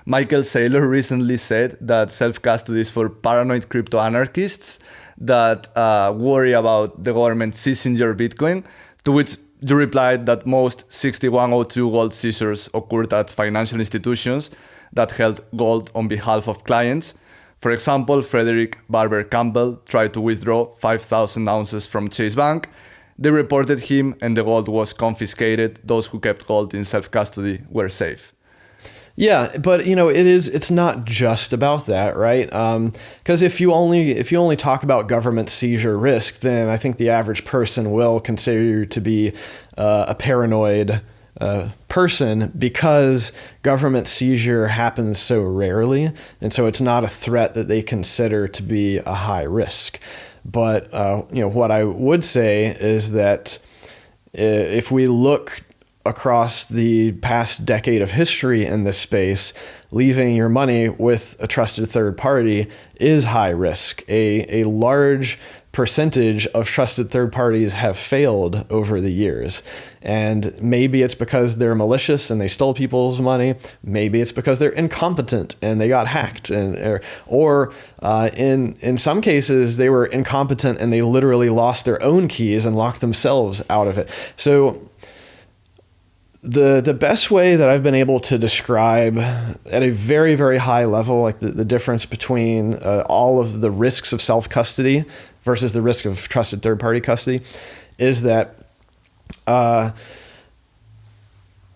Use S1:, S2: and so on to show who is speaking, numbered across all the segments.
S1: Michael Saylor recently said that self-custody is for paranoid crypto anarchists that worry about the government seizing your Bitcoin, to which you replied that most 6102 gold seizures occurred at financial institutions that held gold on behalf of clients. For example, Frederick Barber Campbell tried to withdraw 5,000 ounces from Chase Bank. They reported him and the gold was confiscated. Those who kept gold in self-custody were safe.
S2: Yeah, but it's not just about that, right? Because if you only talk about government seizure risk, then I think the average person will consider you to be a paranoid person, because government seizure happens so rarely, and so it's not a threat that they consider to be a high risk. But what I would say is that if we look across the past decade of history in this space, leaving your money with a trusted third party is high risk. A large percentage of trusted third parties have failed over the years. And maybe it's because they're malicious and they stole people's money. Maybe it's because they're incompetent and they got hacked. Or in some cases, they were incompetent and they literally lost their own keys and locked themselves out of it. So the best way that I've been able to describe at a very, very high level, like the difference between all of the risks of self-custody versus the risk of trusted third-party custody, is that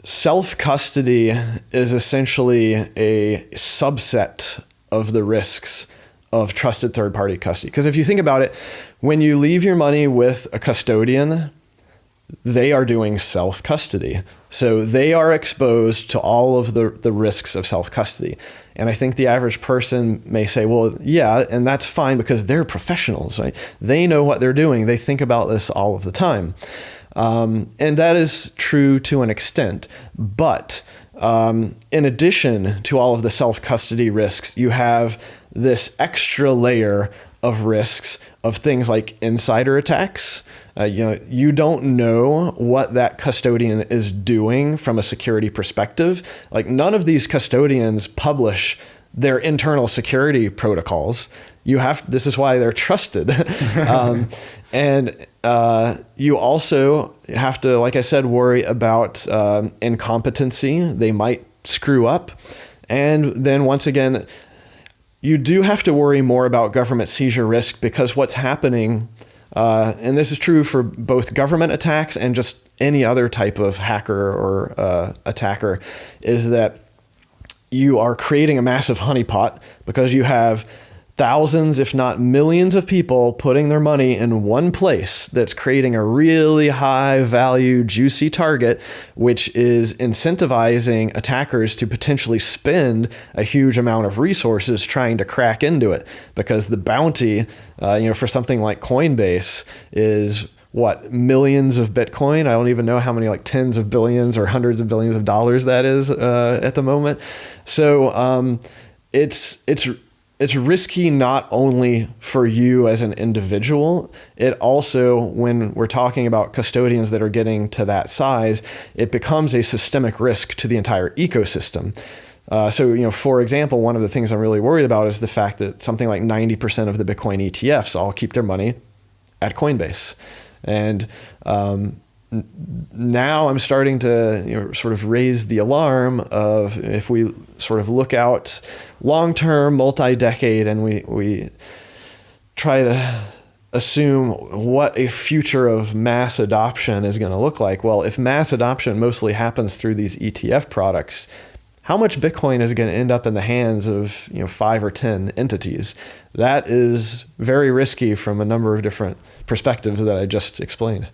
S2: self-custody is essentially a subset of the risks of trusted third-party custody. Because if you think about it, when you leave your money with a custodian, they are doing self-custody. So they are exposed to all of the risks of self-custody. And I think the average person may say, well, yeah, and that's fine because they're professionals, right? They know what they're doing. They think about this all of the time. And that is true to an extent. But in addition to all of the self-custody risks, you have this extra layer of risks of things like insider attacks. You don't know what that custodian is doing from a security perspective. Like, none of these custodians publish their internal security protocols. This is why they're trusted. And you also have to, like I said, worry about incompetency. They might screw up. And then once again, you do have to worry more about government seizure risk, because what's happening, and this is true for both government attacks and just any other type of hacker or attacker, is that you are creating a massive honeypot because you have thousands, if not millions of people putting their money in one place that's creating a really high value, juicy target, which is incentivizing attackers to potentially spend a huge amount of resources trying to crack into it, because the bounty, for something like Coinbase is what, millions of Bitcoin? I don't even know how many, like tens of billions or hundreds of billions of dollars that is at the moment. So it's risky not only for you as an individual, it also, when we're talking about custodians that are getting to that size, it becomes a systemic risk to the entire ecosystem. So, for example, one of the things I'm really worried about is the fact that something like 90% of the Bitcoin ETFs all keep their money at Coinbase. And now I'm starting to sort of raise the alarm of, if we sort of look out long-term, multi-decade, and we try to assume what a future of mass adoption is going to look like. Well, if mass adoption mostly happens through these ETF products, how much Bitcoin is going to end up in the hands of 5 or 10 entities? That is very risky from a number of different perspectives that I just explained.